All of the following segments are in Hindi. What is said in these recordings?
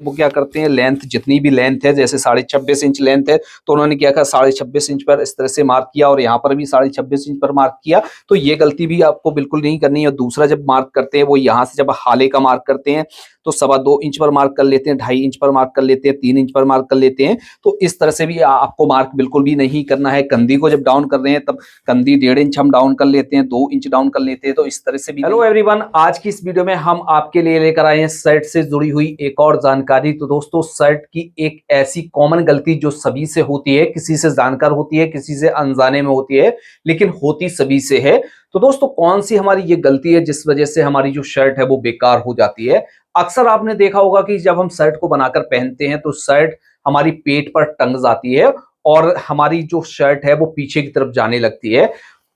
वो क्या करते हैं, लेंथ जितनी भी लेंथ है, जैसे 26.5 इंच लेंथ है तो उन्होंने क्या कहा 26.5 इंच पर इस तरह से मार्क किया और यहाँ पर भी 26.5 इंच पर मार्क किया। तो ये गलती भी आपको बिल्कुल नहीं करनी है। दूसरा जब मार्क करते हैं वो यहाँ से जब हाले का मार्क करते हैं तो 2.25 इंच पर मार्क कर लेते हैं, 2.5 इंच पर मार्क कर लेते हैं, 3 इंच पर मार्क कर लेते हैं। तो इस तरह से भी आपको मार्क बिल्कुल भी नहीं करना है। कंधी को जब डाउन कर रहे हैं तब कंधी 1.5 इंच हम डाउन कर लेते हैं, 2 इंच डाउन कर लेते हैं। तो इस तरह से भी। हेलो एवरीवन, आज की इस वीडियो में हम आपके लिए लेकर आए हैं शर्ट से जुड़ी हुई एक और जानकारी। तो दोस्तों, शर्ट की एक ऐसी कॉमन गलती जो सभी से होती है, किसी से जानकर होती है, किसी से अनजाने में होती है, लेकिन होती सभी से है। तो दोस्तों, कौन सी हमारी ये गलती है जिस वजह से हमारी जो शर्ट है वो बेकार हो जाती है। अक्सर आपने देखा होगा कि जब हम शर्ट को बनाकर पहनते हैं तो शर्ट हमारी पेट पर टंग जाती है और हमारी जो शर्ट है वो पीछे की तरफ जाने लगती है।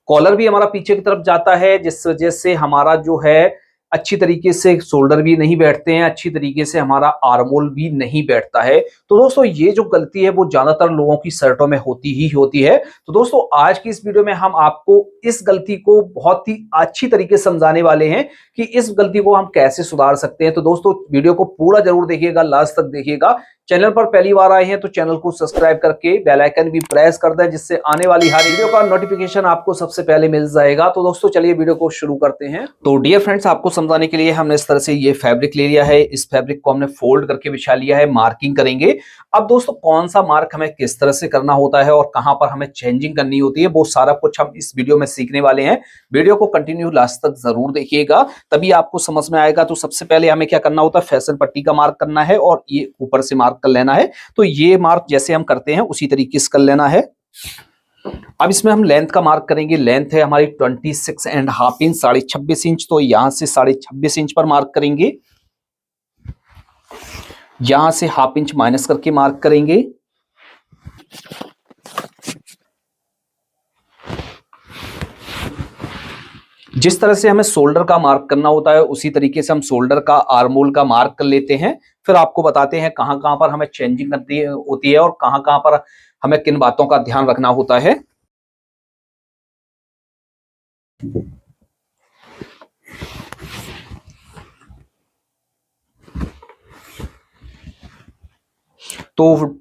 कॉलर भी हमारा पीछे की तरफ जाता है, जिस वजह से हमारा जो है अच्छी तरीके से शोल्डर भी नहीं बैठते हैं, अच्छी तरीके से हमारा आर्मोल भी नहीं बैठता है। तो दोस्तों, ये जो गलती है वो ज्यादातर लोगों की शर्टों में होती ही होती है। तो दोस्तों, आज की इस वीडियो में हम आपको इस गलती को बहुत ही अच्छी तरीके से समझाने वाले हैं कि इस गलती को हम कैसे सुधार सकते हैं। तो दोस्तों, वीडियो को पूरा जरूर देखिएगा, लास्ट तक देखिएगा। चैनल पर पहली बार आए हैं तो चैनल को सब्सक्राइब करके बेल आइकन भी प्रेस कर दें, जिससे आने वाली हर वीडियो का नोटिफिकेशन आपको सबसे पहले मिल जाएगा। तो दोस्तों, चलिए वीडियो को शुरू करते हैं। तो डियर फ्रेंड्स, आपको समझाने के लिए हमने इस तरह से ये फैब्रिक ले लिया है। इस फैब्रिक को हमने फोल्ड करके बिछा लिया है, मार्किंग करेंगे। अब दोस्तों, कौन सा मार्क हमें किस तरह से करना होता है और कहां पर हमें चेंजिंग करनी होती है, वो सारा कुछ हम इस वीडियो में सीखने वाले हैं। वीडियो को कंटिन्यू लास्ट तक जरूर देखिएगा, तभी आपको समझ में आएगा। तो सबसे पहले हमें क्या करना होता है, फैशन पट्टी का मार्क करना है और ये ऊपर से मार्क कर लेना है। तो ये मार्क जैसे हम करते हैं उसी तरीके से कर लेना है। अब इसमें हम लेंथ का मार्क करेंगे। लेंथ है हमारी 26.5 इंच, 26.5 इंच। तो यहां से 26.5 इंच पर मार्क करेंगे, यहां से ½ इंच माइनस करके मार्क करेंगे। जिस तरह से हमें शोल्डर का मार्क करना होता है उसी तरीके से हम शोल्डर का आर्मोल का मार्क कर लेते हैं। फिर आपको बताते हैं कहां कहां पर हमें चेंजिंग करती होती है और कहां कहां पर हमें किन बातों का ध्यान रखना होता है। तो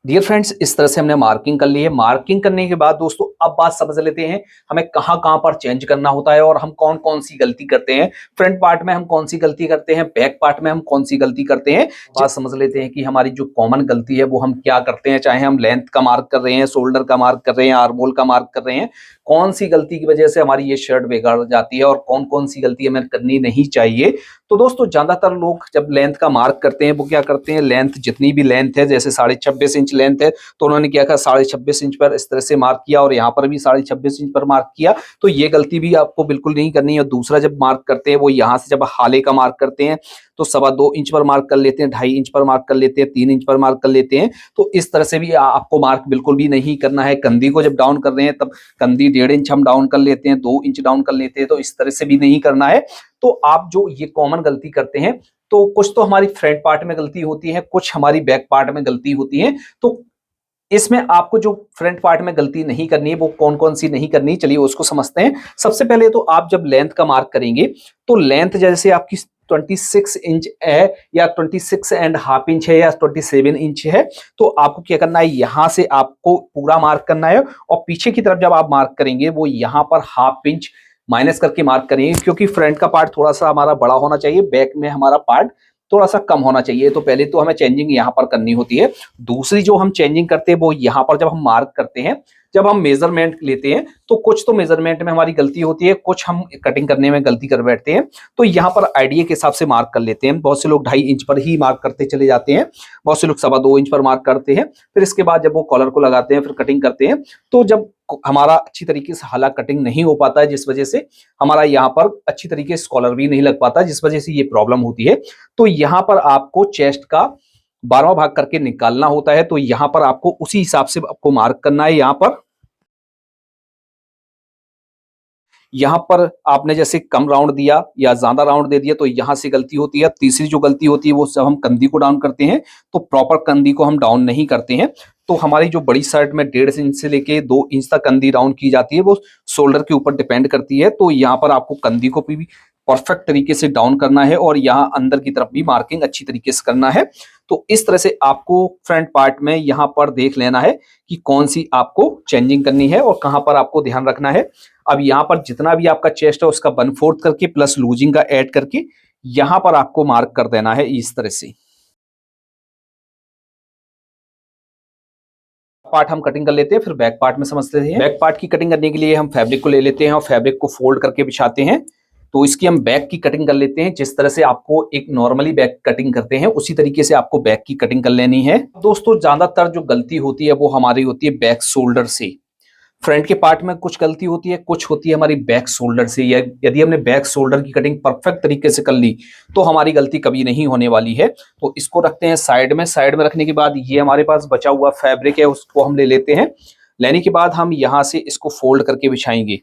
डियर फ्रेंड्स, इस तरह से हमने मार्किंग कर ली है। मार्किंग करने के बाद दोस्तों, अब बात समझ लेते हैं हमें कहां कहां पर चेंज करना होता है और हम कौन कौन सी गलती करते हैं। फ्रंट पार्ट में हम कौन सी गलती करते हैं, बैक पार्ट में हम कौन सी गलती करते हैं। बात समझ लेते हैं कि हमारी जो कॉमन गलती है वो हम क्या करते हैं। चाहे हम लेंथ का मार्क कर रहे हैं, शोल्डर का मार्क कर रहे हैं, आर्मोल का मार्क कर रहे हैं, कौन सी गलती की वजह से हमारी ये शर्ट बिगड़ जाती है और कौन कौन सी गलती हमें करनी नहीं चाहिए। तो दोस्तों, ज्यादातर लोग जब लेंथ का मार्क करते हैं वो क्या करते हैं, लेंथ जितनी भी लेंथ है, जैसे 26.5 इंच लेंथ है तो उन्होंने क्या कहा 26.5 इंच पर इस तरह से मार्क किया और यहाँ पर भी 26.5 इंच पर मार्क किया। तो ये गलती भी आपको बिल्कुल नहीं करनी है। दूसरा जब मार्क करते हैं वो यहाँ से जब हाले का मार्क करते हैं तो 2.25 इंच पर मार्क कर लेते हैं, 2.5 इंच पर मार्क कर लेते हैं, 3 इंच पर मार्क कर लेते हैं। तो इस तरह से भी आपको मार्क बिल्कुल भी नहीं करना है। कंधी को जब डाउन कर रहे हैं तब कंधी 1.5 इंच हम डाउन कर लेते हैं, 2 इंच डाउन कर लेते हैं। तो इस तरह से भी नहीं करना है। तो आप जो ये कॉमन गलती करते हैं, तो कुछ तो हमारी फ्रंट पार्ट में गलती होती है, कुछ हमारी बैक पार्ट में गलती होती है। तो इसमें आपको जो फ्रंट पार्ट में गलती नहीं करनी है वो कौन कौन सी नहीं करनी, चलिए उसको समझते हैं। सबसे पहले तो आप जब लेंथ का मार्क करेंगे तो लेंथ जैसे आपकी 26 इंच है या 26.5 इंच है या 27 इंच है, तो आपको क्या करना है, यहां से आपको पूरा मार्क करना है और पीछे की तरफ जब आप मार्क करेंगे वो यहां पर ½ इंच माइनस करके मार्क करेंगे, क्योंकि फ्रंट का पार्ट थोड़ा सा हमारा बड़ा होना चाहिए, बैक में हमारा पार्ट थोड़ा सा कम होना चाहिए। तो पहले तो हमें चेंजिंग यहाँ पर करनी होती है। दूसरी जो हम चेंजिंग करते हैं वो यहाँ पर जब हम मार्क करते हैं, जब हम मेजरमेंट लेते हैं तो कुछ तो मेजरमेंट में हमारी गलती होती है, कुछ हम कटिंग करने में गलती कर बैठते हैं। तो यहाँ पर आइडिया के हिसाब से मार्क कर लेते हैं। बहुत से लोग 2.5 इंच पर ही मार्क करते चले जाते हैं, बहुत से लोग 2.25 इंच पर मार्क करते हैं। फिर इसके बाद जब वो कॉलर को लगाते हैं फिर कटिंग करते हैं, तो जब हमारा अच्छी तरीके से हाला कटिंग नहीं हो पाता है, जिस वजह से हमारा यहाँ पर अच्छी तरीके से कॉलर भी नहीं लग पाता, जिस वजह से ये प्रॉब्लम होती है। तो यहाँ पर आपको चेस्ट का 12वां भाग करके निकालना होता है। तो यहाँ पर आपको उसी हिसाब से आपको मार्क करना है। यहाँ पर आपने जैसे कम राउंड दिया या ज्यादा राउंड दे दिया तो यहाँ से गलती होती है। तीसरी जो गलती होती है वो जब हम कंधी को डाउन करते हैं तो प्रॉपर कंधी को हम डाउन नहीं करते हैं। तो हमारी जो बड़ी शर्ट में 1.5 इंच से लेके 2 इंच तक कंधी डाउन की जाती है, वो शोल्डर के ऊपर डिपेंड करती है। तो यहाँ पर आपको कंधी को भी परफेक्ट तरीके से डाउन करना है और यहाँ अंदर की तरफ भी मार्किंग अच्छी तरीके से करना है। तो इस तरह से आपको फ्रंट पार्ट में यहाँ पर देख लेना है कि कौन सी आपको चेंजिंग करनी है और कहाँ पर आपको ध्यान रखना है। अब यहाँ पर जितना भी आपका चेस्ट है उसका 1/4 करके प्लस लूजिंग का ऐड करके यहाँ पर आपको मार्क कर देना है इस तरह से। पार्ट हम कटिंग कर लेते हैं, फिर बैक पार्ट में समझ लेते हैं। बैक पार्ट की कटिंग करने के लिए हम फैब्रिक को ले लेते हैं और फैब्रिक को फोल्ड करके बिछाते हैं। तो इसकी हम बैक की कटिंग कर लेते हैं। जिस तरह से आपको एक नॉर्मली बैक कटिंग करते हैं उसी तरीके से आपको बैक की कटिंग कर लेनी है। दोस्तों ज्यादातर जो गलती होती है वो हमारी होती है बैक शोल्डर से। फ्रंट के पार्ट में कुछ गलती होती है, कुछ होती है हमारी बैक शोल्डर से। या यदि हमने बैक शोल्डर की कटिंग परफेक्ट तरीके से कर ली तो हमारी गलती कभी नहीं होने वाली है। तो इसको रखते हैं साइड में। साइड में रखने के बाद ये हमारे पास बचा हुआ फैब्रिक है उसको हम ले लेते हैं। लेने के बाद हम यहां से इसको फोल्ड करके बिछाएंगे।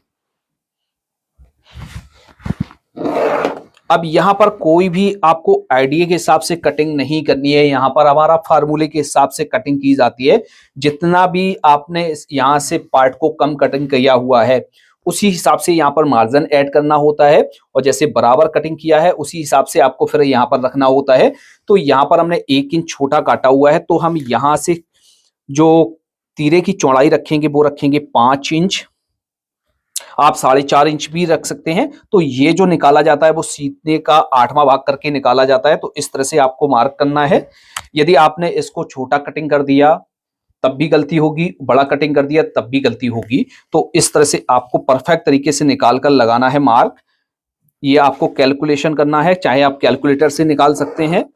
अब यहाँ पर कोई भी आपको आइडिया के हिसाब से कटिंग नहीं करनी है। यहाँ पर हमारा फार्मूले के हिसाब से कटिंग की जाती है। जितना भी आपने यहाँ से पार्ट को कम कटिंग किया हुआ है उसी हिसाब से यहाँ पर मार्जिन ऐड करना होता है और जैसे बराबर कटिंग किया है उसी हिसाब से आपको फिर यहाँ पर रखना होता है। तो यहाँ पर हमने 1 इंच छोटा काटा हुआ है तो हम यहाँ से जो तीरे की चौड़ाई रखेंगे वो रखेंगे 5 इंच। आप 4.5 इंच भी रख सकते हैं। तो ये जो निकाला जाता है वो सीधे का 8वां भाग करके निकाला जाता है। तो इस तरह से आपको मार्क करना है। यदि आपने इसको छोटा कटिंग कर दिया तब भी गलती होगी, बड़ा कटिंग कर दिया तब भी गलती होगी। तो इस तरह से आपको परफेक्ट तरीके से निकाल कर लगाना है मार्क। ये आपको कैलकुलेशन करना है, चाहे आप कैलकुलेटर से निकाल सकते हैं।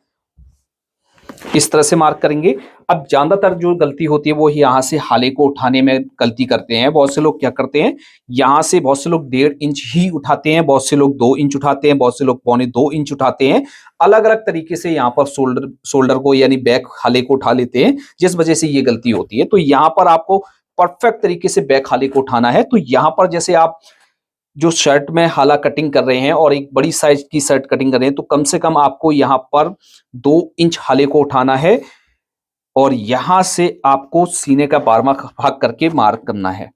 इस तरह से मार्क करेंगे। अब ज्यादातर जो गलती होती है वो यहाँ से हाले को उठाने में गलती करते हैं। बहुत से लोग क्या करते हैं, यहाँ से बहुत से लोग 1.5 इंच ही उठाते हैं, बहुत से लोग 2 इंच उठाते हैं, बहुत से लोग 1.25 इंच उठाते हैं। अलग अलग तरीके से यहाँ पर शोल्डर को यानी बैक हाले को उठा लेते हैं, जिस वजह से ये गलती होती है। तो यहाँ पर आपको परफेक्ट तरीके से बैक हाले को उठाना है। तो यहाँ पर जैसे आप जो शर्ट में हाला कटिंग कर रहे हैं और एक बड़ी साइज की शर्ट कटिंग कर रहे हैं तो कम से कम आपको यहाँ पर 2 इंच हाले को उठाना है और यहां से आपको सीने का 12वां भाग करके मार्क करना है।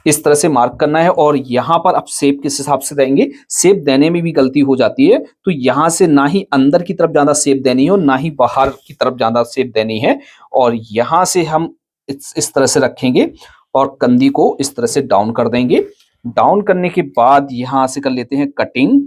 इस तरह से मार्क करना है और यहां पर अब शेप किस हिसाब से देंगे, शेप देने में भी गलती हो जाती है। तो यहां से ना ही अंदर की तरफ ज्यादा शेप देनी है और ना ही बाहर की तरफ ज्यादा शेप देनी है। और यहां से हम इस तरह से रखेंगे और कंधी को इस तरह से डाउन कर देंगे। डाउन करने के बाद यहां से कर लेते हैं कटिंग।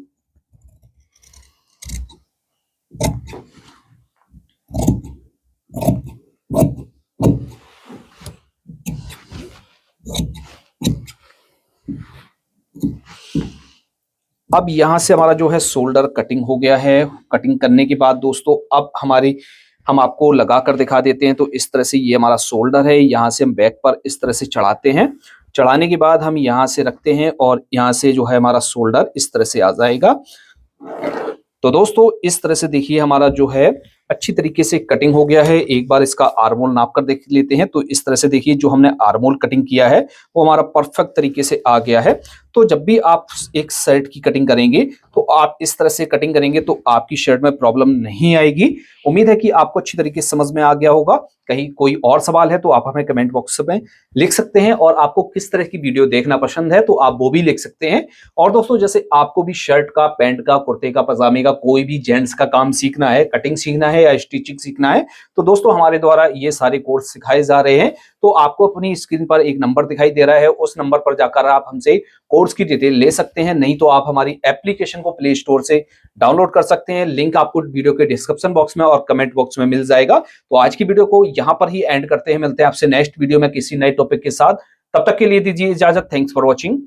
अब यहां से हमारा जो है शोल्डर कटिंग हो गया है। कटिंग करने के बाद दोस्तों अब हम आपको लगा कर दिखा देते हैं। तो इस तरह से ये हमारा शोल्डर है। यहाँ से हम बैक पर इस तरह से चढ़ाते हैं। चढ़ाने के बाद हम यहाँ से रखते हैं और यहाँ से जो है हमारा शोल्डर इस तरह से आ जाएगा। तो दोस्तों इस तरह से देखिए हमारा जो है अच्छी तरीके से कटिंग हो गया है। एक बार इसका आर्मोल नाप कर देख लेते हैं। तो इस तरह से देखिए जो हमने आर्मोल कटिंग किया है वो हमारा परफेक्ट तरीके से आ गया है। तो जब भी आप एक शर्ट की कटिंग करेंगे तो आप इस तरह से कटिंग करेंगे तो आपकी शर्ट में प्रॉब्लम नहीं आएगी। उम्मीद है कि आपको अच्छी तरीके से समझ में आ गया होगा। कहीं कोई और सवाल है तो आप हमें कमेंट बॉक्स में लिख सकते हैं और आपको किस तरह की वीडियो देखना पसंद है तो आप वो भी लिख सकते हैं। और दोस्तों जैसे आपको भी शर्ट का, पैंट का, कुर्ते का, पजामे का, कोई भी जेंट्स का काम सीखना है, कटिंग सीखना है या स्टिचिंग सीखना है तो दोस्तों हमारे द्वारा ये सारे कोर्स सिखाए जा रहे हैं। तो आपको अपनी स्क्रीन पर एक नंबर दिखाई दे रहा है, उस नंबर पर जाकर आप हमसे कोर्स की डिटेल ले सकते हैं। नहीं तो आप हमारी एप्लीकेशन को प्ले स्टोर से डाउनलोड कर सकते हैं। लिंक आपको वीडियो के डिस्क्रिप्शन बॉक्स में और कमेंट बॉक्स में मिल जाएगा। तो आज की वीडियो को यहां पर ही एंड करते हैं। मिलते हैं आपसे नेक्स्ट वीडियो में किसी नए टॉपिक के साथ। तब तक के लिए दीजिए इजाजत। Thanks for watching.